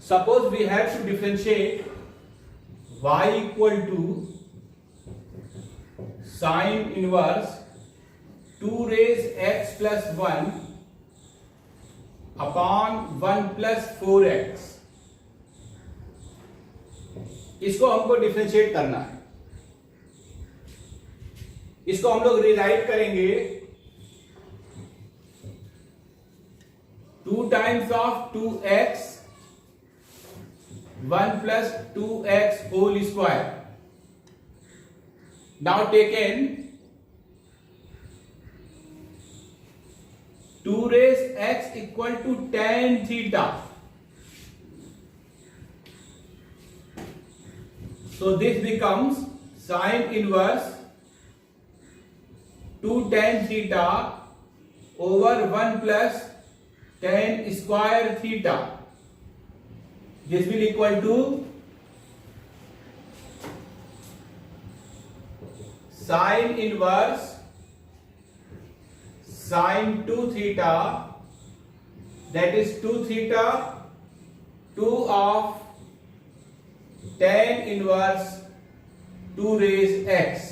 Suppose we have to differentiate y equal to sine inverse 2 raise x plus 1 upon 1 plus 4x। इसको हमको differentiate करना है। इसको हम लोग रिराइट करेंगे 2 times of 2x 1 plus 2x whole square now taken 2 raise x equal to tan theta, so this becomes sine inverse 2 tan theta over 1 plus tan square theta. This will equal to sine inverse sine 2 theta, that is 2 theta 2 of tan inverse 2 raise x.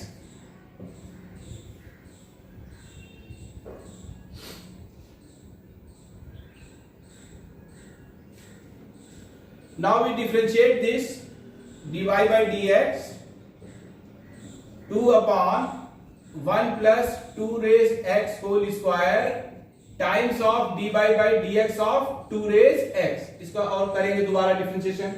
Now we differentiate this dy by dx 2 upon 1 plus 2 raise x whole square times of dy by dx of 2 raise x। इसका और करेंगे दोबारा differentiation.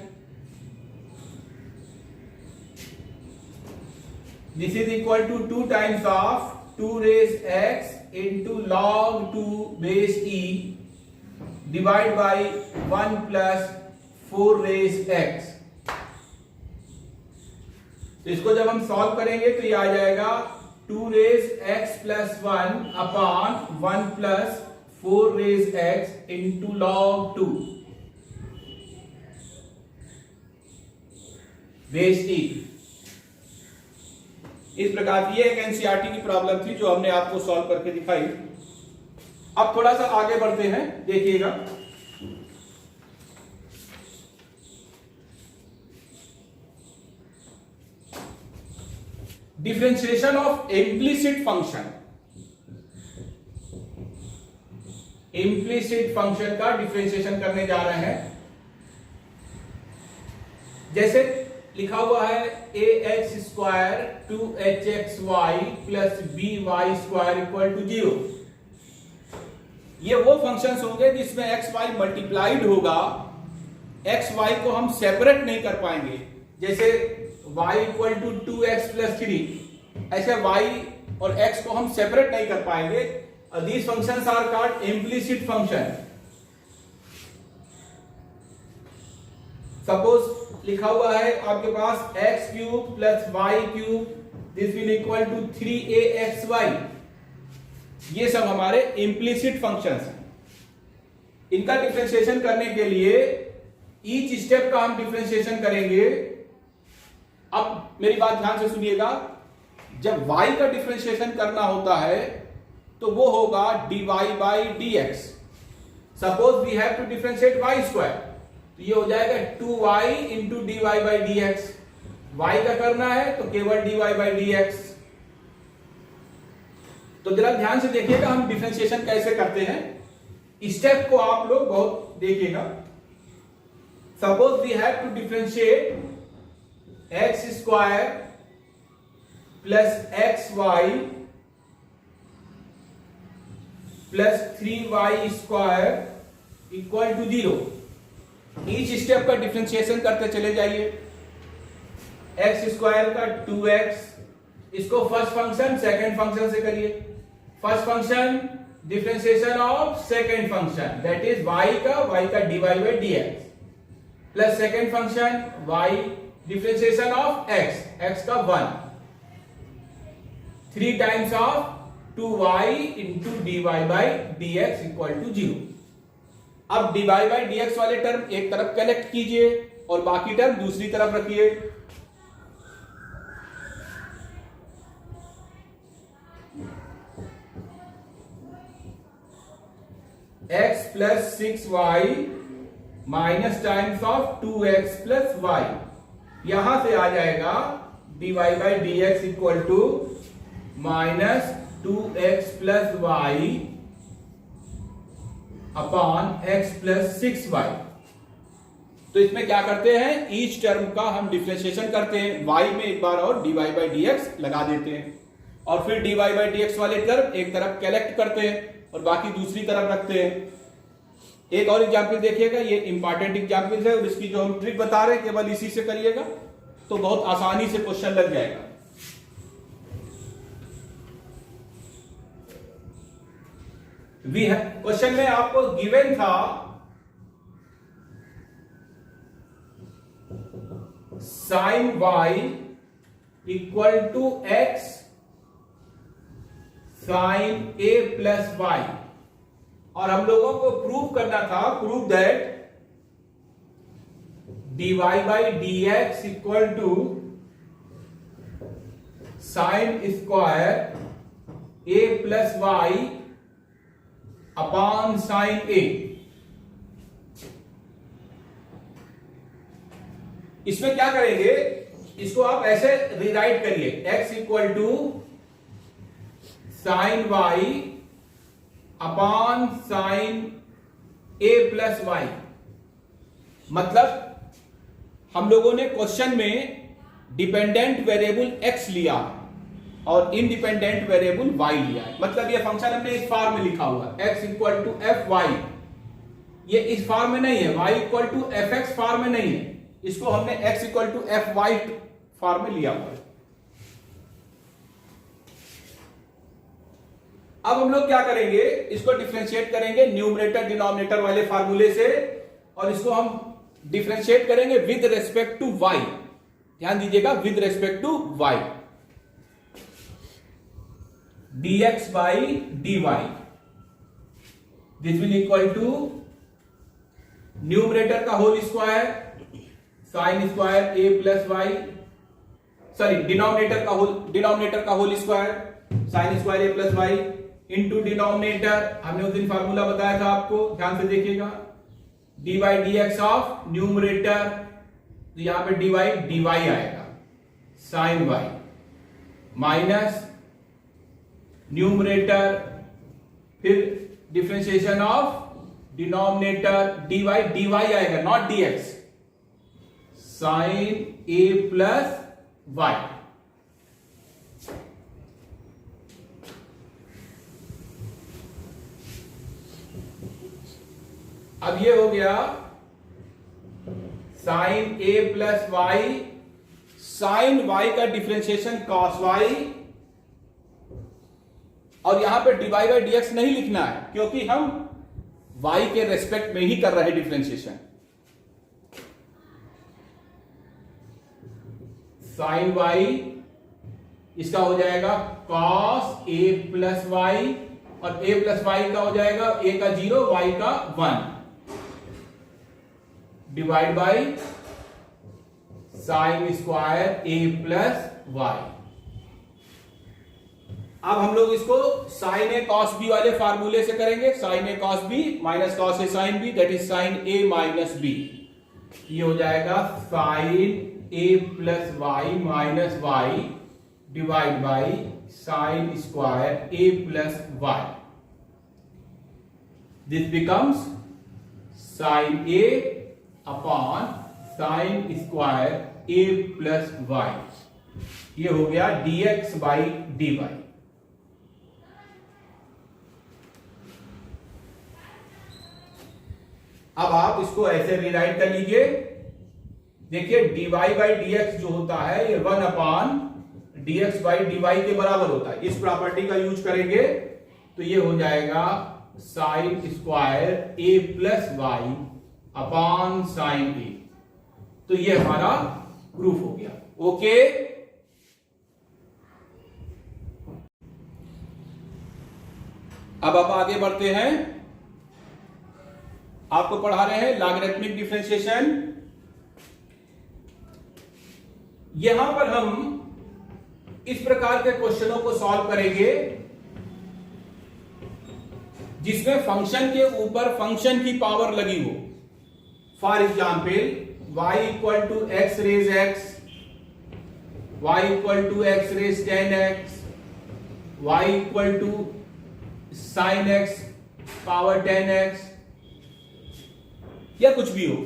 This is equal to 2 times of 2 raise x into log 2 base e divided by 1 plus 4 raise x। तो इसको जब हम solve करेंगे तो ये आ जाएगा 2 raise x plus 1 upon 1 plus 4 raise x into log 2 base e। इस प्रकार ये एक एनसीईआरटी की प्रॉब्लम थी जो हमने आपको सॉल्व करके दिखाई। अब थोड़ा सा आगे बढ़ते हैं, देखिएगा। Differentiation of implicit function. Implicit function का डिफरेंशिएशन करने जा रहे हैं। जैसे लिखा हुआ है a X square 2hxy plus by square equal to 0। ये वो फंक्शंस होंगे जिसमें एक्स वाई मल्टीप्लाइड होगा, एक्स वाई को हम सेपरेट नहीं कर पाएंगे। जैसे y equal to 2x plus 3, ऐसे y और x को हम सेपरेट नहीं कर पाएंगे। These functions are called implicit function. Suppose लिखा हुआ है आपके पास x cube plus y cube, this will equal to 3axy। ये सब हमारे इम्प्लिसिट फंक्शंस हैं। इनका डिफरेंशिएशन करने के लिए ईच स्टेप का हम डिफरेंशिएशन करेंगे। अब मेरी बात ध्यान से सुनिएगा, जब y का डिफरेंशिएशन करना होता है तो वो होगा dy by dx। Suppose we have to differentiate y square, तो ये हो जाएगा 2y into dy by dx। y का करना है तो केवल dy बाई dx। तो जरा ध्यान से देखिएगा हम डिफरेंशिएशन कैसे करते हैं। स्टेप को आप लोग बहुत देखिएगा। Suppose we have to differentiate x square plus xy plus 3y square equal to 0। Each step का डिफरेंशिएशन करते चले जाइए। x स्क्वायर का 2x, इसको फर्स्ट फंक्शन सेकंड फंक्शन से करिए। First function differentiation of second function, that is y का dy by dx, plus second function y differentiation of x का 1, 3 times of 2y into dy by dx equal to 0। अब dy by dx वाले term एक तरफ collect कीजिए और बाकी term दूसरी तरफ रखिए। x plus 6y minus times of 2x plus y, यहां से आ जाएगा dy by D x equal to minus 2x plus Y upon x plus 6y। तो इसमें क्या करते हैं, ईच टर्म का हम डिफरेंशिएशन करते हैं, y में एक बार और dy बाई डी एक्स लगा देते हैं और फिर dy बाई डी एक्स वाले टर्म एक तरफ कलेक्ट करते हैं और बाकी दूसरी तरफ रखते हैं। एक और एग्जाम्पल देखिएगा, ये इंपॉर्टेंट एग्जाम्पल है और इसकी जो हम ट्रिक बता रहे हैं केवल इसी से करिएगा तो बहुत आसानी से क्वेश्चन लग जाएगा। क्वेश्चन में आपको गिवन था sine y equal to x sine a plus y, और हम लोगों को प्रूव करना था, prove that dy by D x equal to sine square a plus Y upon sine a। इसमें क्या करेंगे, इसको आप ऐसे रिराइट करिए, x equal to sine y upon sine a plus y. मतलब हम लोगों ने क्वेश्चन में डिपेंडेंट वेरिएबल x लिया और इंडिपेंडेंट वेरिएबल y लिया है। मतलब ये फंक्शन हमने इस फॉर्म में लिखा हुआ है, x equal to f y, ये इस फॉर्म में नहीं है, y equal to f x form में नहीं है, इसको हमने x equal to f y form में लिया हुआ है। अब हम लोग क्या करेंगे, इसको डिफरेंशिएट करेंगे न्यूमरेटर डिनोमिनेटर वाले फार्मूले से, और इसको हम डिफरेंशिएट करेंगे विद रेस्पेक्ट टू y। ध्यान दीजिएगा, with respect to y, dx by dy, this will equal to numerator का whole square sine square a plus Y, sorry denominator का whole square sine square a plus Y into denominator, हमने उस दिन formula बताया था आपको, ध्यान से देखिएगा, D by D X of numerator, तो यहां पे डी वाई आएगा साइन वाई माइनस न्यूमरेटर, फिर differentiation of denominator D Y आएगा, not D X, sine A plus Y. अब ये हो गया साइन ए प्लस वाई, साइन वाई का डिफरेंशिएशन कॉस वाई, और यहां पे डी बाई डी एक्स नहीं लिखना है क्योंकि हम y के रेस्पेक्ट में ही कर रहे हैं डिफरेंशिएशन। साइन y इसका हो जाएगा cos a प्लस वाई, और a प्लस वाई का हो जाएगा a का 0 y का 1 divide by sine square a plus Y. अब हम लोग इसको साइन ए कॉस बी वाले फार्मूले से करेंगे, sine a cos b minus cos a sine b, that is sine a minus b. ये हो जाएगा sine A plus y minus y divide by sine square a plus y, this becomes sine a upon sine square a plus y. ये हो गया dx by dy। अब आप इसको ऐसे रिराइट कर लीजिए, देखिए dy बाई dx जो होता है ये 1 अपॉन dx बाई dy के बराबर होता है। इस प्रॉपर्टी का यूज करेंगे तो ये हो जाएगा sine square a plus Y upon sine A. तो ये हमारा प्रूफ हो गया। ओके, अब आप आगे बढ़ते हैं, आपको पढ़ा रहे हैं लॉगरिथमिक डिफरेंशिएशन। यहां पर हम इस प्रकार के क्वेश्चनों को सॉल्व करेंगे जिसमें फंक्शन के ऊपर फंक्शन की पावर लगी हो। For example y equal to x raise x, y equal to x raise 10x, y equal to sine x power 10x, या कुछ भी हो,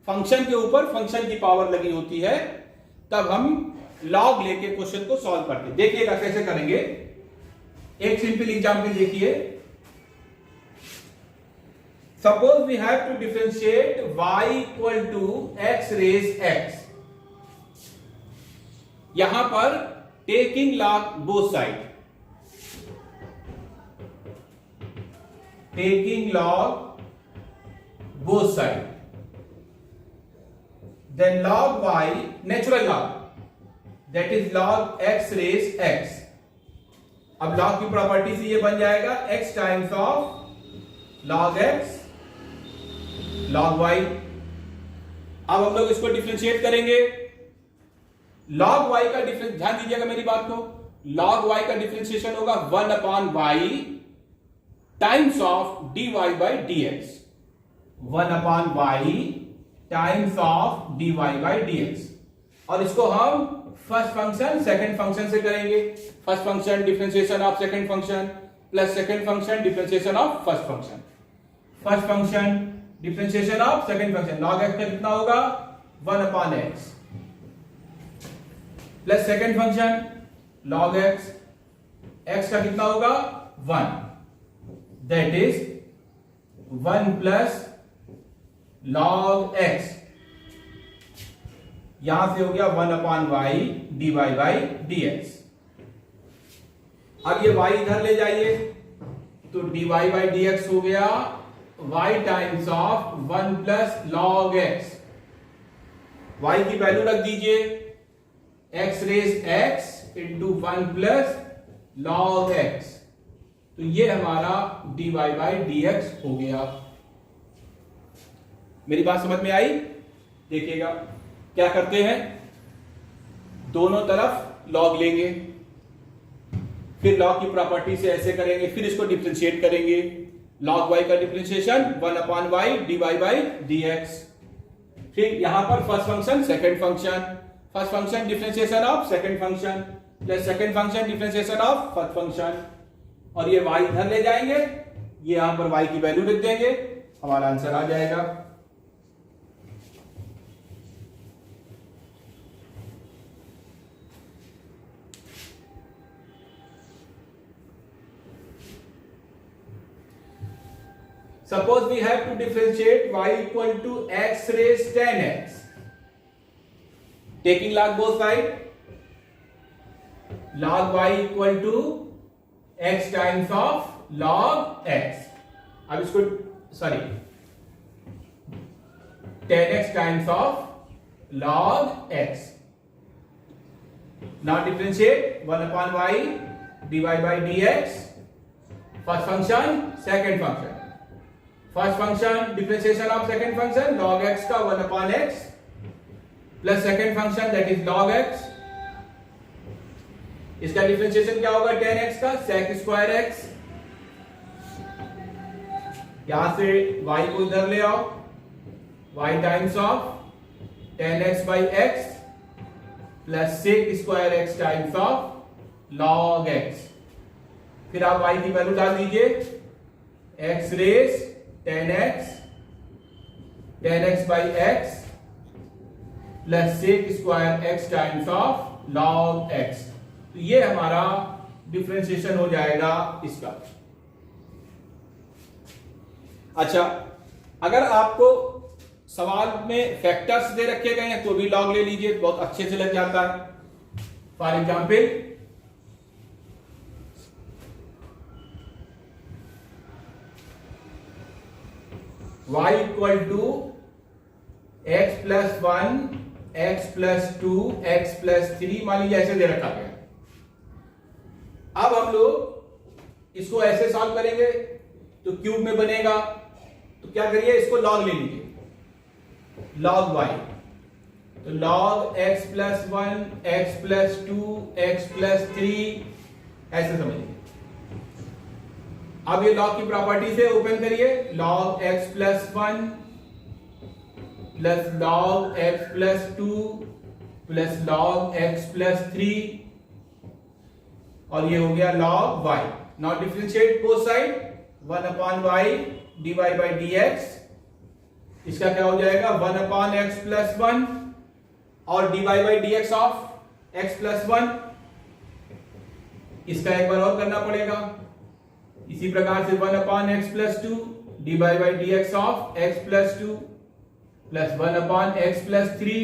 फंक्शन के ऊपर फंक्शन की पावर लगी होती है, तब हम लॉग लेके क्वेश्चन को सॉल्व करते हैं। देखिएगा कैसे करेंगे। एक सिंपल एग्जांपल देखिए। Suppose we have to differentiate y equal to x raise x। यहां पर taking log both side, taking log both side, then log y natural log, that is log x raised x। अब log की property से ये बन जाएगा x times of log x log y। अब हम लोग इसको डिफरेंशिएट करेंगे। log y का डिफरेंस, ध्यान दीजिएगा मेरी बात को, log y का डिफरेंशिएशन होगा 1/y times of dy by dx, 1/y times of dy by dx। और इसको हम फर्स्ट फंक्शन सेकंड फंक्शन से करेंगे। First function differentiation of second function plus second function differentiation of first function, first function differentiation of second function. log x का कितना होगा 1/x plus second function log x, x का कितना होगा 1, that is 1 plus log x, यहां से हो गया 1/y dy by dx। अब ये y इधर ले जाइए तो dy by dx हो गया y times of 1 plus log x। y की वैल्यू रख दीजिए x raise x into 1 plus log x, तो ये हमारा dy by dx हो गया। मेरी बात समझ में आई? देखिएगा क्या करते हैं, दोनों तरफ log लेंगे, फिर log की प्रॉपर्टी से ऐसे करेंगे, फिर इसको डिफरेंशिएट करेंगे। log y का differentiation 1/y dy by dx, फिर यहां पर first function second function, first function differentiation of second function plus second function differentiation of first function, और ये y इधर ले जाएंगे, ये यहां पर y की वैल्यू लिख देंगे, हमारा आंसर आ जाएगा। Suppose we have to differentiate y equal to x raised 10x, taking log both side, log y equal to x times of log x। अब इसको sorry 10x times of log x। Now differentiate 1/y dy by dx, first function second function, first function differentiation of second function log x का 1/x plus second function that is log x, इसका differentiation क्या होगा 10x का sec square x, यहां से y को इधर ले आओ, y times of 10x by x plus sec square x times of log x। फिर आप y की वैल्यू डाल दीजिए x रेज 10x by x plus sec square x times of log x, तो ये हमारा डिफरेंशिएशन हो जाएगा इसका। अच्छा, अगर आपको सवाल में फैक्टर्स दे रखे गए हैं तो भी log ले लीजिए, बहुत अच्छे से लग जाता है। For example y equal to x plus 1 x plus 2 x plus 3, मान लीजिए ऐसे दे रखा गया। अब हम लोग इसको ऐसे सॉल्व करेंगे तो क्यूब में बनेगा, तो क्या करिए इसको log ले लीजिए, log y, तो log x plus 1 x plus 2 x plus 3, ऐसे समझिए। अब ये log की प्रॉपर्टी से ओपन करिए, log x plus 1 plus log x plus 2 plus log x plus 3 और ये हो गया log y। Now differentiate both side 1 upon y dy by dx, इसका क्या हो जाएगा 1 अपॉन x प्लस 1 और dy by dx of x plus 1, इसका एक बार और करना पड़ेगा। इसी प्रकार से 1 upon x plus 2 dy by dx of x plus 2 plus 1 upon x plus 3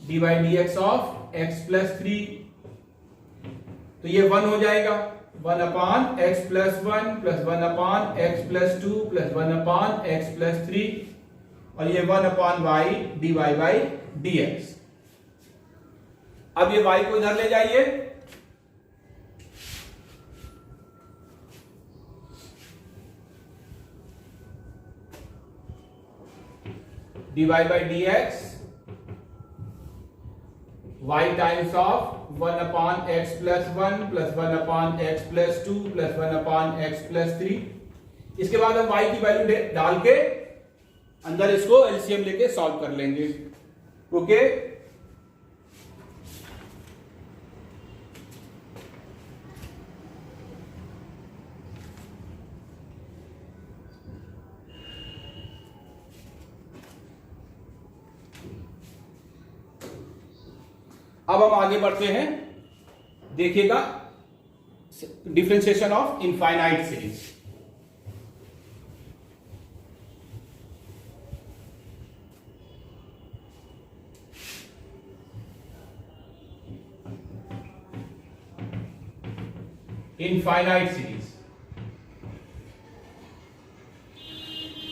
dy by dx of x plus 3, तो ये 1 हो जाएगा 1 upon x plus 1 plus 1 upon x plus 2 plus 1 upon x plus 3 और ये 1 upon y dy by dx। अब ये y को इधर ले जाइए, dy by dx y times of 1 upon x plus 1 plus 1 upon x plus 2 plus 1 upon x plus 3। इसके बाद हम y की वैल्यू डाल के अंदर इसको एलसीएम लेके सॉल्व कर लेंगे। ओके, अब हम आगे बढ़ते हैं, देखिएगा differentiation of infinite series. Infinite series,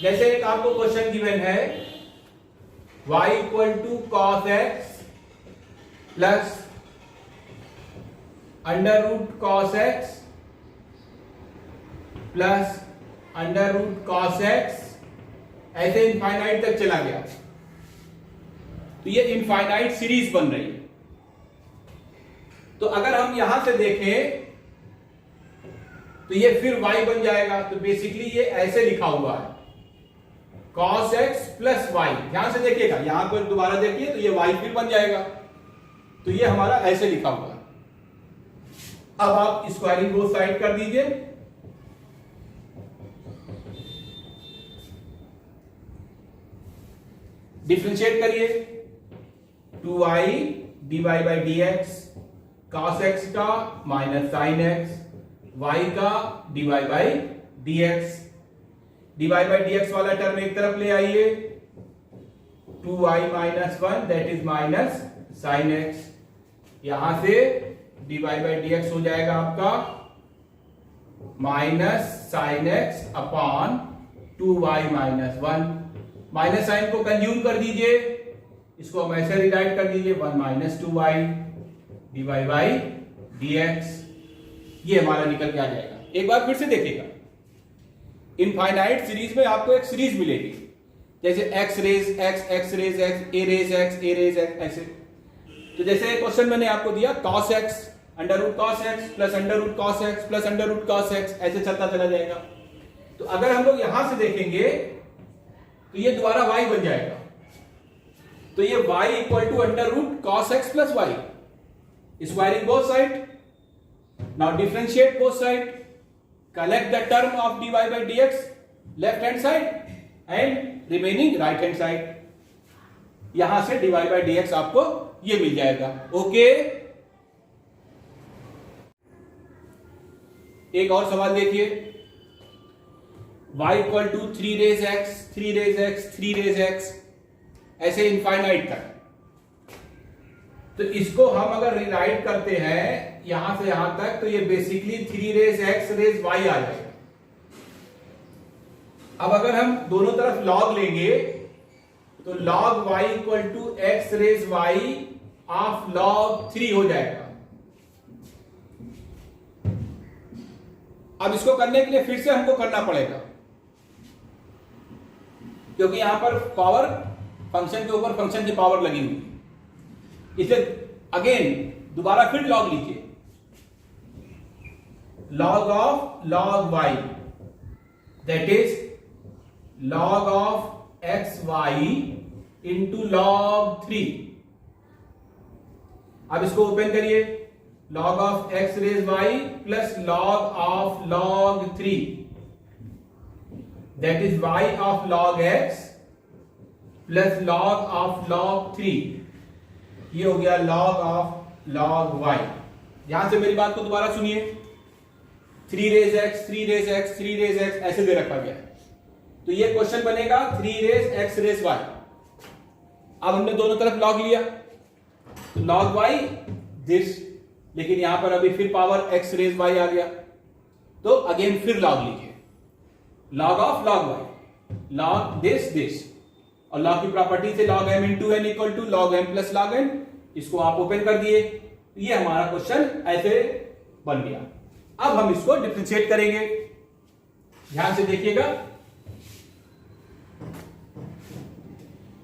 जैसे एक आपको क्वेश्चन गिवन है y equal to cos x plus under root cos x plus under root cos x, ऐसे इनफाइनाइट तक चला गया, तो ये इनफाइनाइट सीरीज बन रही है। तो अगर हम यहां से देखें तो ये फिर y बन जाएगा, तो बेसिकली ये ऐसे लिखा हुआ है cos x प्लस y। ध्यान से देखिएगा, यहां पर दोबारा देखिए तो ये y फिर बन जाएगा, तो ये हमारा ऐसे लिखा हुआ है। अब आप स्क्वायरिंग बोथ साइड कर दीजिए, डिफरेंशिएट करिए 2y dy by dx cos x का माइनस sin x y का dy by dx, dy by dx वाला टर्म एक तरफ ले आइए, 2y minus 1 that is minus sin x, यहां से dy by dx हो जाएगा आपका minus sin x upon 2y minus 1, minus sine को कंज्यूम कर दीजिए, इसको हम ऐसे रिराइट कर दीजिए 1 minus 2y dy by dx, ये हमारा निकल के आ जाएगा। एक बार फिर से देखिएगा, इनफाइनाइट सीरीज में आपको एक सीरीज मिलेगी, जैसे x raise x, x raise x, a raise x, a raise x, ऐसे। तो जैसे क्वेश्चन मैंने आपको दिया cos x under root cos x plus under root cos x plus under root cos x, ऐसे चलता चला जाएगा। तो अगर हम लोग यहां से देखेंगे तो ये दोबारा y बन जाएगा, तो ये y equal to under root cos x plus y, squaring both side. Now differentiate both side, collect the term of dy by dx left hand side and remaining right hand side, यहां से dy by dx आपको ये मिल जाएगा। Okay, एक और सवाल देखिए, y equal to 3 raise x 3 raise x 3 raise x, ऐसे इनफाइनाइट तक। तो इसको हम अगर रिराइट करते हैं यहां से यहां तक, तो ये basically 3 raise x raise y आ जाएगा। अब अगर हम दोनों तरफ log लेंगे तो log y equal to x raise y of log 3 हो जाएगा। अब इसको करने के लिए फिर से हमको करना पड़ेगा, क्योंकि यहां पर पावर फंक्शन के ऊपर फंक्शन की पावर लगी हुई, इसे अगेन दोबारा फिर लॉग लीजिए, log of log y that is log of xy into log 3। अब इसको ओपन करिए, log of x raise y plus log of log 3, that is y of log x plus log of log 3। ये हो गया log of log y। यहां से मेरी बात को दोबारा सुनिए, 3 raise x 3 raise x 3 raise x ऐसे दे रखा गया है, तो ये क्वेश्चन बनेगा 3 रेज x रेज y। अब हमने दोनों तरफ log लिया, तो log y दिस, लेकिन यहां पर अभी फिर पावर x रेज y आ गया, तो अगेन फिर log लीजिए, log of log y, log this, और log की प्रॉपर्टी से log m into n equal to log m plus log n। इसको आप ओपन कर दिए, तो ये हमारा क्वेश्चन ऐसे बन गया। अब हम इसको डिफरेंशिएट करेंगे, ध्यान से देखिएगा।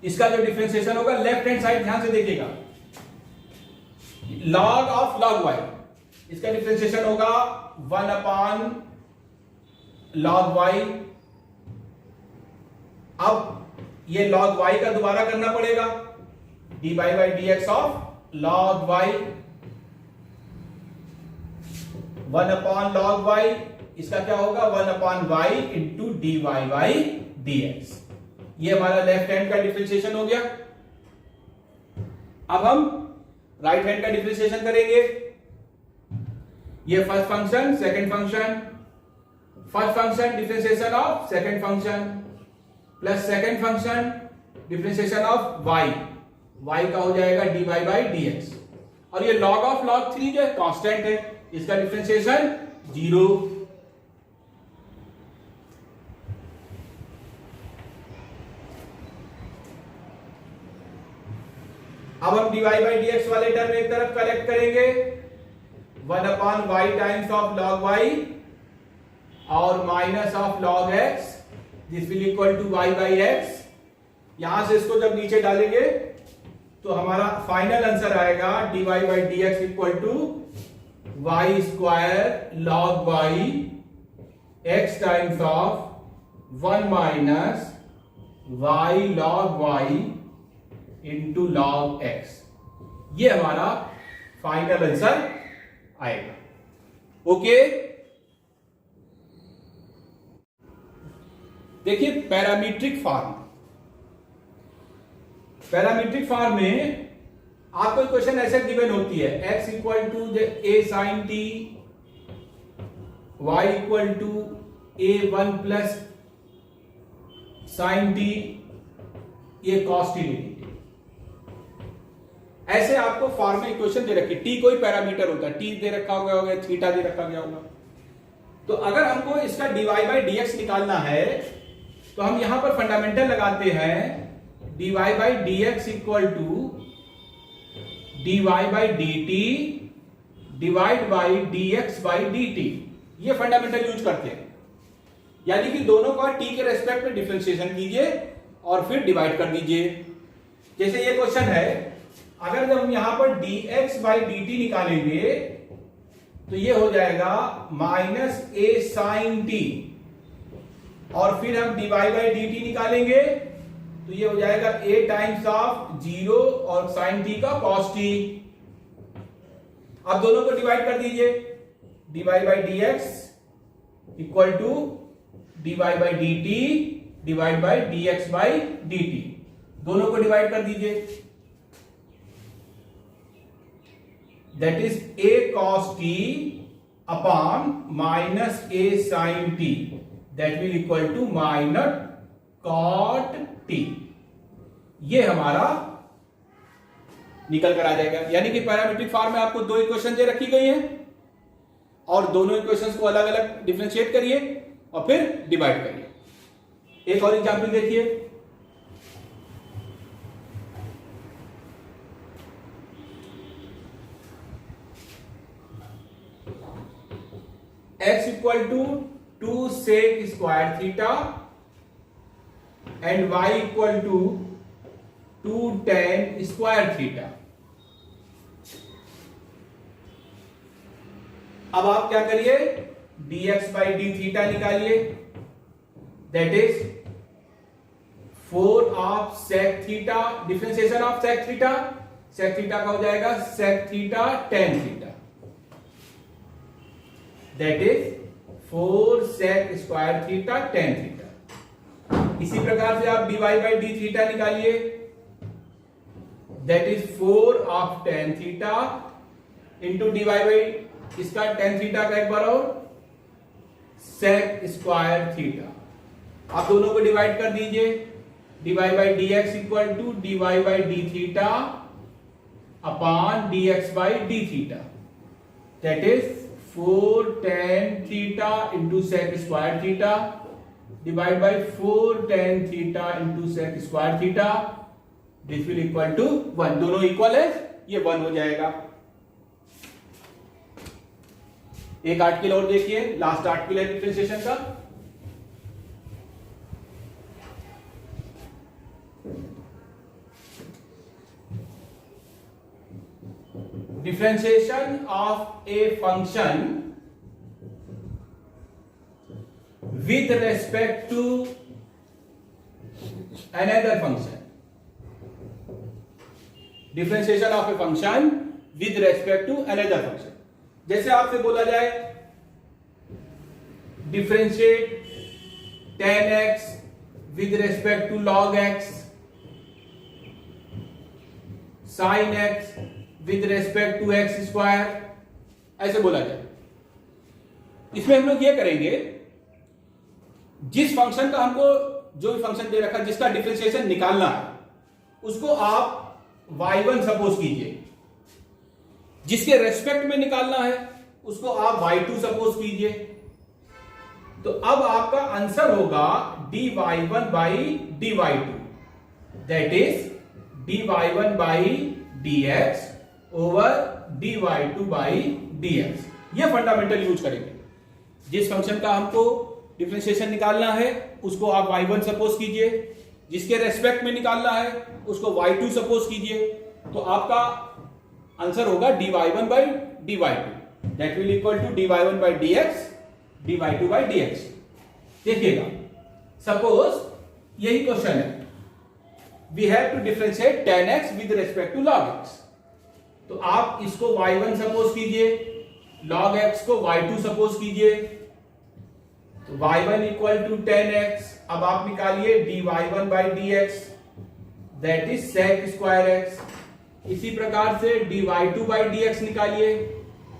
इसका जो डिफरेंशिएशन होगा लेफ्ट हैंड साइड, ध्यान से देखिएगा, log ऑफ log y, इसका डिफरेंशिएशन होगा 1 अपान log y। अब ये log y का दोबारा करना पड़ेगा, dy by dx of log y, 1 upon log y, इसका क्या होगा 1 upon y into dy by dx। ये हमारा लेफ्ट हैंड का डिफरेंशिएशन हो गया। अब हम राइट हैंड का डिफरेंशिएशन करेंगे। ये first function, second function, first function differentiation of second function plus second function differentiation of y, y का हो जाएगा dy बाई dx। और ये log ऑफ log 3 जो है कांस्टेंट है, इसका डिफरेंशिएशन 0। अब हम dy बाई dx वाले टर्म एक तरफ कलेक्ट करेंगे, 1 upon y times of log y और minus of log x, this will equal to y by x। यहां से इसको जब नीचे डालेंगे तो हमारा फाइनल आंसर आएगा dy by dx equal to y square log y x times of 1 minus y log y into log x। ये हमारा फाइनल आंसर आएगा। ओके, देखिए पैरामीट्रिक फॉर्म, पैरामीट्रिक फॉर्म में आपको क्वेश्चन ऐसे गिवन होती है, x equal to a sin t, y equal to a1 plus sin t, ये cos t ले लीजिए। ऐसे आपको फॉर्म में इक्वेशन दे रखी, t कोई पैरामीटर होता है, t दे रखा होगा, थीटा दे रखा गया होगा। तो अगर हमको इसका dy बाई dx निकालना है तो हम यहां पर फंडामेंटल लगाते हैं, dy by dx equal to dy by dt divide by dx by dt। ये फंडामेंटल यूज करते हैं, यानी कि दोनों का t के रेस्पेक्ट में डिफरेंशिएशन कीजिए और फिर डिवाइड कर दीजिए। जैसे ये क्वेश्चन है, अगर जब हम यहां पर dx बाई dt निकालेंगे तो ये हो जाएगा माइनस a sin t, और फिर हम dy बाई dt निकालेंगे तो ये हो जाएगा a टाइम्स ऑफ 0 और sin t का cos t। अब दोनों को डिवाइड कर दीजिए, dy by dx equal to dy by dt divide by dx by dt, दोनों को डिवाइड कर दीजिए, that is a cos t upon minus a sin t, that will equal to minus cot t। ये हमारा निकल कर आ जाएगा। यानी कि पैरामीट्रिक फॉर्म में आपको दो इक्वेशन दे रखी गई हैं और दोनों इक्वेशंस को अलग अलग डिफरेंशिएट करिए और फिर डिवाइड करिए। एक और एग्जांपल देखिए, x equal to 2 sec square theta and y equal to 2 tan square theta. अब आप क्या करिए, dx बाई डी थीटा निकालिए, that is 4 of sec theta, differentiation of sec theta, sec theta का हो जाएगा sec theta tan theta, that is 4 sec square theta tan theta. इसी प्रकार से आप dy बाई डी थीटा निकालिए, that is 4 of tan theta into dy by इसका tan theta का एक बार और सेक स्क्वायर थीटा। आप दोनों को डिवाइड कर दीजिए, dy by D x equal to dy by d theta upon dx by d theta, that is 4 tan theta into sec square theta divide by 4 tan theta into sec square theta, this will equal to 1। दोनों equal है, ये 1 हो जाएगा। एक article और देखिए, last article है differentiation का। Differentiation of a function with respect to another function. Differentiation of a function with respect to another function. जैसे आपसे बोला जाए differentiate tan x with respect to log x, sin x with respect to x square, ऐसे बोला जाए। इसमें हम लोग ये करेंगे, जिस फंक्शन का हमको जो भी फंक्शन दे रखा है जिसका डिफरेंशिएशन निकालना है उसको आप y1 सपोज कीजिए, जिसके रेस्पेक्ट में निकालना है उसको आप y2 सपोज कीजिए। तो अब आपका आंसर होगा dy1 by dy2, that is dy1 by dx over dy2 by dx। ये फंडामेंटल यूज करेंगे। जिस फंक्शन का हमको डिफरेंशिएशन निकालना है उसको आप y1 सपोज कीजिए, जिसके रेस्पेक्ट में निकालना है उसको y2 सपोज कीजिए, तो आपका आंसर होगा dy1 by dy2, that will equal to dy1 by dx dy2 by dx। देखिएगा, सपोज यही क्वेश्चन है, we have to differentiate tan x with respect to log x। तो आप इसको y1 सपोज कीजिए, log x को y2 suppose कीजिए, तो y1 equal to tan x। अब आप निकालिए dy1 by dx, that is sec square x। इसी प्रकार से dy2 बाई dx निकालिए,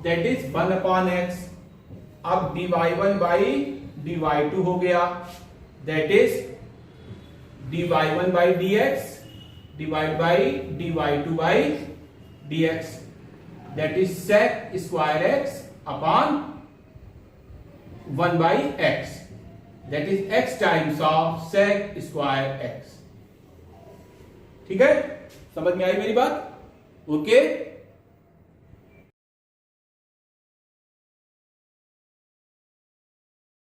दैट इज 1 अपॉन x। अब dy1 बाई dy2 हो गया, that is dy1 by dx divide by dy2 by dx, that is sec square x upon 1 by x, that is x times of sec square x। ठीक है, समझ में आई मेरी बात? Okay.